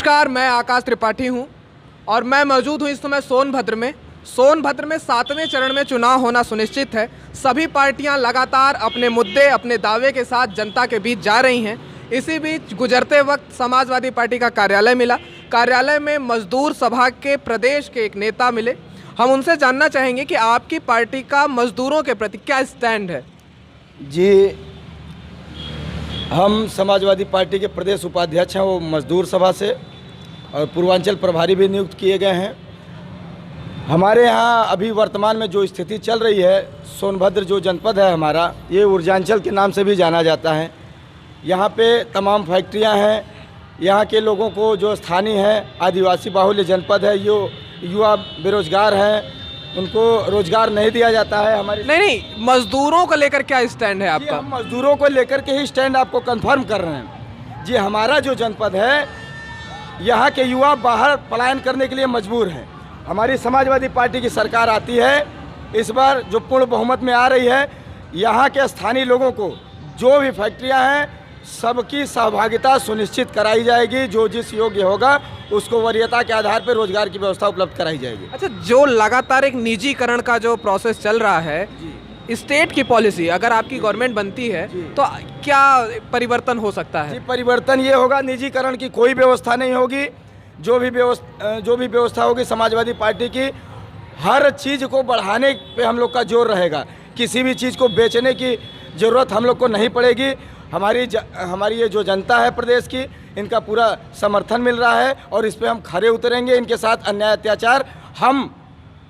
नमस्कार, मैं आकाश त्रिपाठी हूं और मैं मौजूद हूं इस समय सोनभद्र में। सोनभद्र में 7वें चरण में चुनाव होना सुनिश्चित है। सभी पार्टियां लगातार अपने मुद्दे, अपने दावे के साथ जनता के बीच जा रही हैं। इसी बीच गुजरते वक्त समाजवादी पार्टी का कार्यालय मिला। कार्यालय में मजदूर सभा के प्रदेश के एक नेता मिले। हम उनसे जानना चाहेंगे कि आपकी पार्टी का मजदूरों के प्रति क्या स्टैंड है। जी, हम समाजवादी पार्टी के प्रदेश उपाध्यक्ष हैं, वो मजदूर सभा से, और पूर्वांचल प्रभारी भी नियुक्त किए गए हैं। हमारे यहाँ अभी वर्तमान में जो स्थिति चल रही है, सोनभद्र जो जनपद है हमारा, ये ऊर्जांचल के नाम से भी जाना जाता है। यहाँ पे तमाम फैक्ट्रियाँ हैं। यहाँ के लोगों को जो स्थानीय हैं, आदिवासी बाहुल्य जनपद है, युवा बेरोजगार हैं, उनको रोजगार नहीं दिया जाता है। हमारे नहीं, मजदूरों को लेकर क्या स्टैंड है आपका? हम मजदूरों को लेकर के ही स्टैंड आपको कंफर्म कर रहे हैं। जी, हमारा जो जनपद है, यहाँ के युवा बाहर पलायन करने के लिए मजबूर हैं। हमारी समाजवादी पार्टी की सरकार आती है, इस बार जो पूर्ण बहुमत में आ रही है, यहाँ के स्थानीय लोगों को जो भी फैक्ट्रियाँ हैं सबकी सहभागिता सुनिश्चित कराई जाएगी। जो जिस योग्य होगा उसको वरीयता के आधार पर रोजगार की व्यवस्था उपलब्ध कराई जाएगी। अच्छा, जो लगातार एक निजीकरण का जो प्रोसेस चल रहा है, स्टेट की पॉलिसी अगर आपकी गवर्नमेंट बनती है तो क्या परिवर्तन हो सकता है? जी, परिवर्तन ये होगा, निजीकरण की कोई व्यवस्था नहीं होगी। जो भी व्यवस्था होगी समाजवादी पार्टी की, हर चीज़ को बढ़ाने पे हम लोग का जोर रहेगा। किसी भी चीज़ को बेचने की ज़रूरत हम लोग को नहीं पड़ेगी। हमारी ये जो जनता है प्रदेश की, इनका पूरा समर्थन मिल रहा है और इस पे हम खरे उतरेंगे। इनके साथ अन्याय अत्याचार, हम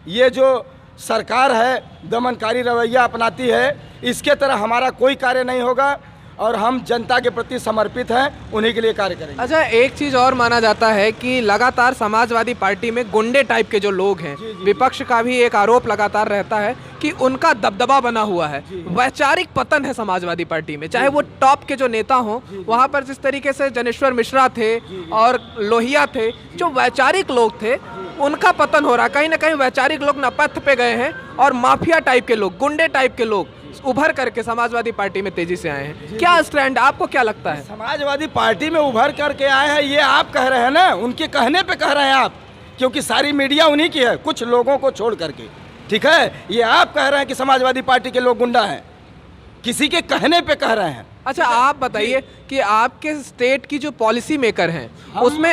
ये जो सरकार है दमनकारी रवैया अपनाती है, इसके तरह हमारा कोई कार्य नहीं होगा और हम जनता के प्रति समर्पित हैं, उन्हीं के लिए कार्य करेंगे। अच्छा, एक चीज़ और माना जाता है कि लगातार समाजवादी पार्टी में गुंडे टाइप के जो लोग हैं, विपक्ष का भी एक आरोप लगातार रहता है कि उनका दबदबा बना हुआ है। वैचारिक पतन है समाजवादी पार्टी में, चाहे वो टॉप के जो नेता हों, वहाँ पर जिस तरीके से जनेश्वर मिश्रा थे और लोहिया थे, जो वैचारिक लोग थे, उनका पतन हो रहा। कहीं ना कहीं वैचारिक लोग नपथ पे गए हैं और माफिया टाइप के लोग, गुंडे टाइप के लोग उभर करके समाजवादी पार्टी में तेजी से आए हैं। क्या स्टैंड, आपको क्या लगता है? समाजवादी पार्टी में उभर करके आए हैं, ये आप कह रहे हैं ना, उनके कहने पे कह रहे हैं आप, क्योंकि सारी मीडिया उन्हीं की है, कुछ लोगों को छोड़ करके। ठीक है, ये आप कह रहे हैं कि समाजवादी पार्टी के लोग गुंडा हैं, किसी के कहने पे कह रहे हैं। अच्छा, आप बताइए कि आपके स्टेट की जो पॉलिसी मेकर हैं,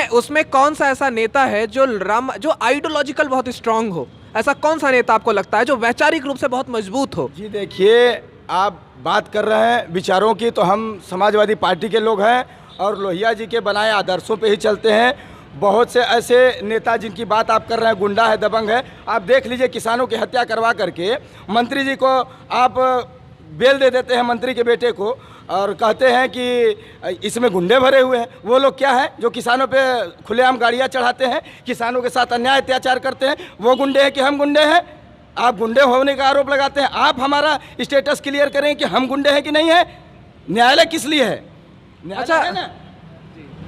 उसमें कौन सा ऐसा नेता है जो आइडियोलॉजिकल बहुत स्ट्रांग हो? ऐसा कौन सा नेता आपको लगता है जो वैचारिक रूप से बहुत मजबूत हो? जी देखिए, आप बात कर रहे हैं विचारों की, तो हम समाजवादी पार्टी के लोग हैं और लोहिया जी के बनाए आदर्शों पे ही चलते हैं। बहुत से ऐसे नेता जिनकी बात आप कर रहे हैं, गुंडा है, दबंग है। आप देख लीजिए, किसानों की हत्या करवा करके मंत्री जी को आप बेल दे देते हैं, मंत्री के बेटे को, और कहते हैं कि इसमें गुंडे भरे हुए हैं। वो लोग क्या है जो किसानों पे खुलेआम गाड़ियाँ चढ़ाते हैं, किसानों के साथ अन्याय अत्याचार करते हैं? वो गुंडे हैं कि हम गुंडे हैं? आप गुंडे होने का आरोप लगाते हैं। आप हमारा स्टेटस क्लियर करें कि हम गुंडे हैं कि नहीं है। न्यायालय किस लिए है? अच्छा है ना?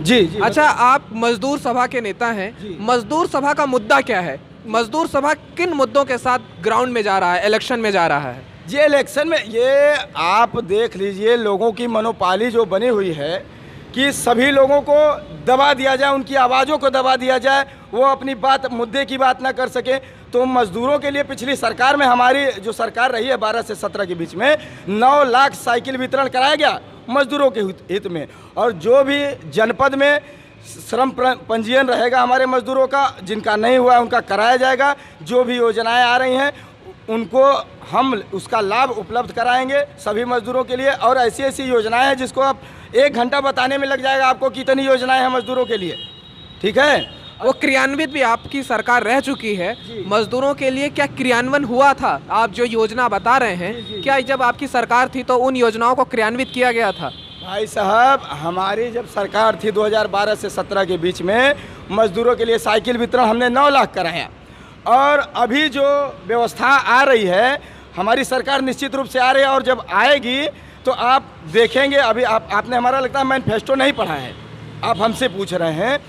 जी। अच्छा, आप मजदूर सभा के नेता हैं, मजदूर सभा का मुद्दा क्या है? मजदूर सभा किन मुद्दों के साथ ग्राउंड में जा रहा है, इलेक्शन में जा रहा है? ये इलेक्शन में, ये आप देख लीजिए, लोगों की मनोपाली जो बनी हुई है कि सभी लोगों को दबा दिया जाए, उनकी आवाज़ों को दबा दिया जाए, वो अपनी बात, मुद्दे की बात ना कर सके। तो मजदूरों के लिए पिछली सरकार में, हमारी जो सरकार रही है 12 से 17 के बीच में, 9 लाख साइकिल वितरण कराया गया मजदूरों के हित में। और जो भी जनपद में श्रम पंजीयन रहेगा हमारे मजदूरों का, जिनका नहीं हुआ उनका कराया जाएगा। जो भी योजनाएं आ रही हैं उनको हम उसका लाभ उपलब्ध कराएंगे सभी मजदूरों के लिए। और ऐसी ऐसी योजनाएं हैं जिसको आप 1 घंटा बताने में लग जाएगा आपको कितनी योजनाएं हैं मजदूरों के लिए। ठीक है, वो क्रियान्वित भी आपकी सरकार रह चुकी है। मजदूरों के लिए क्या क्रियान्वयन हुआ था? आप जो योजना बता रहे हैं, क्या जब आपकी सरकार थी तो उन योजनाओं को क्रियान्वित किया गया था? भाई साहब, हमारी जब सरकार थी 2012 से 17 के बीच में, मजदूरों के लिए साइकिल वितरण हमने 9 लाख कराया। और अभी जो व्यवस्था आ रही है, हमारी सरकार निश्चित रूप से आ रही है, और जब आएगी तो आप देखेंगे। अभी आपने हमारा लगता है मैनिफेस्टो नहीं पढ़ा है, आप हमसे पूछ रहे हैं।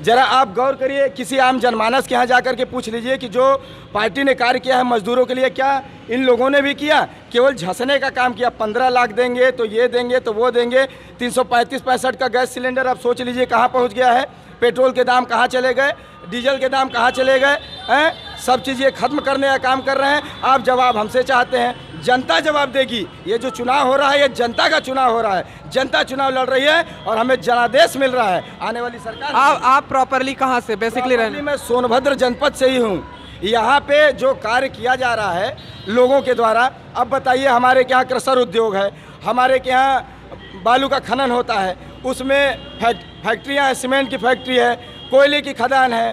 जरा आप गौर करिए, किसी आम जनमानस के यहाँ जाकर के पूछ लीजिए कि जो पार्टी ने कार्य किया है मजदूरों के लिए, क्या इन लोगों ने भी किया? केवल झंसने का काम किया। 15 लाख देंगे तो ये देंगे तो वो देंगे। 335-65 का गैस सिलेंडर आप सोच लीजिए कहाँ पहुँच गया है। पेट्रोल के दाम कहाँ चले गए, डीजल के दाम कहाँ चले गए हैं? सब चीज़ ये खत्म करने का काम कर रहे हैं। आप जवाब हमसे चाहते हैं, जनता जवाब देगी। ये जो चुनाव हो रहा है ये जनता का चुनाव हो रहा है, जनता चुनाव लड़ रही है और हमें जनादेश मिल रहा है आने वाली सरकार। आप प्रॉपरली कहाँ से बेसिकली रहने? मैं सोनभद्र जनपद से ही हूँ। यहाँ पे जो कार्य किया जा रहा है लोगों के द्वारा, अब बताइए, हमारे के यहाँ क्रशर उद्योग है, हमारे के यहाँ बालू का खनन होता है, उसमें फैक्ट्रियाँ हैं, सीमेंट की फैक्ट्री है, कोयले की खदान है,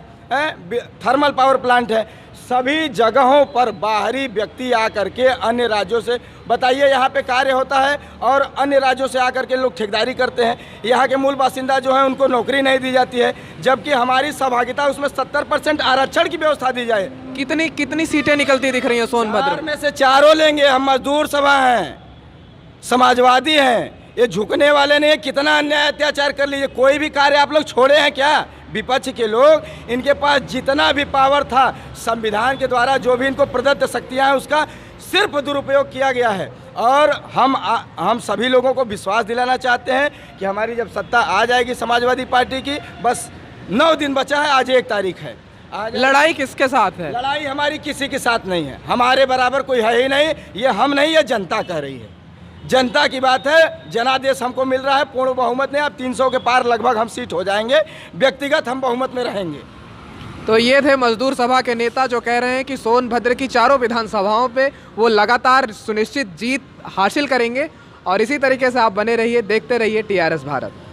थर्मल पावर प्लांट है। सभी जगहों पर बाहरी व्यक्ति आकर के अन्य राज्यों से, बताइए, यहाँ पे कार्य होता है और अन्य राज्यों से आकर के लोग ठेकेदारी करते हैं। यहाँ के मूल बासिंदा जो हैं उनको नौकरी नहीं दी जाती है, जबकि हमारी सहभागिता उसमें 70% आरक्षण की व्यवस्था दी जाए। कितनी सीटें निकलती दिख रही हैं सोनभद्र 4 में से 4 लेंगे हम। मजदूर सभा हैं, समाजवादी हैं, ये झुकने वाले नहीं है। कितना अन्याय अत्याचार कर लीजिए, कोई भी कार्य आप लोग छोड़े हैं क्या? विपक्ष के लोग, इनके पास जितना भी पावर था संविधान के द्वारा, जो भी इनको प्रदत्त शक्तियां हैं, उसका सिर्फ दुरुपयोग किया गया है। और हम सभी लोगों को विश्वास दिलाना चाहते हैं कि हमारी जब सत्ता आ जाएगी समाजवादी पार्टी की, बस 9 दिन बचा है, आज 1 तारीख है। लड़ाई किसके साथ है? लड़ाई हमारी किसी के साथ नहीं है, हमारे बराबर कोई है ही नहीं। ये हम नहीं, ये जनता कह रही है, जनता की बात है। जनादेश हमको मिल रहा है पूर्ण बहुमत में। अब 300 के पार लगभग हम सीट हो जाएंगे, व्यक्तिगत हम बहुमत में रहेंगे। तो ये थे मजदूर सभा के नेता जो कह रहे हैं कि सोनभद्र की चारों विधानसभाओं पे वो लगातार सुनिश्चित जीत हासिल करेंगे। और इसी तरीके से आप बने रहिए, देखते रहिए TRS भारत।